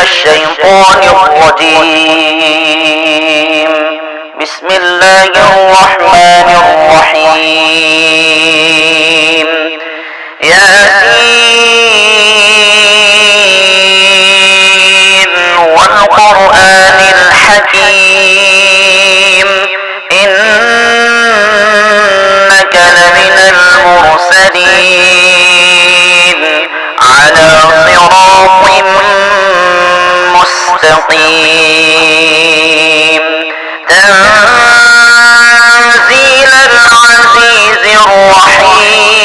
الشيطان الرجيم. بسم الله الرحمن الرحيم. ياسين والقرآن الحكيم إنك لمن المرسلين على صراط مستقيم تنزيل العزيز الرحيم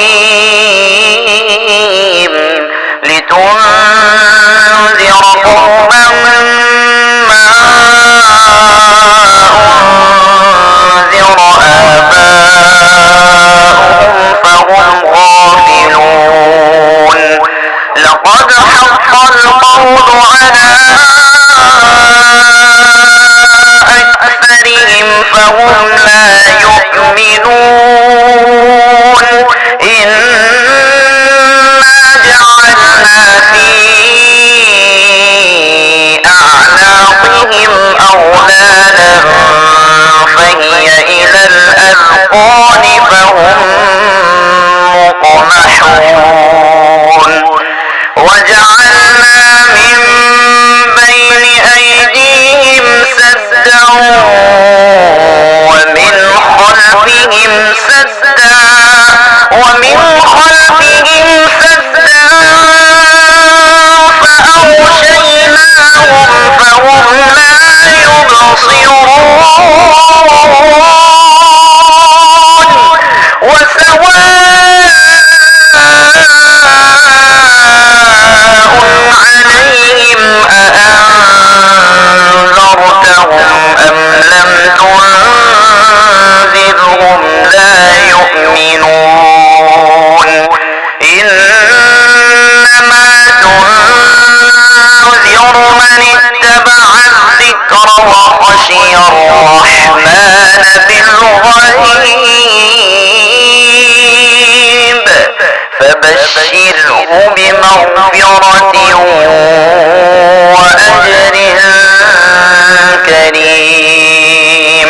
لتنذر قوما ما أنذر آباؤهم فهم غافلون. لقد حق القول على أكثرهم فهم لا يؤمنون. إنا جعلنا في أعناقهم أغلالا فهي إلى الأذقان فهم مقمحون. وجعلنا من بين أيديهم سدا ومن خلفهم سدا فأغشيناهم فهم لا يبصرون. وسواء عليهم أأنذرتهم أم لم تنذرهم لا يؤمنون. إنما تنذر من اتبع الذكر وخشي الرحمن بالغيب فبشره بمغفرة وأجر كريم.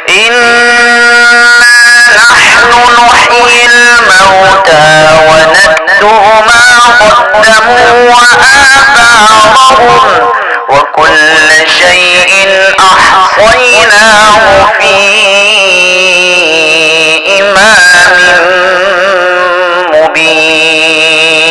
إنا نحن نحيي الموتى ونكتب ما قدموا وآثارهم وكل شيء أحصيناه في إمام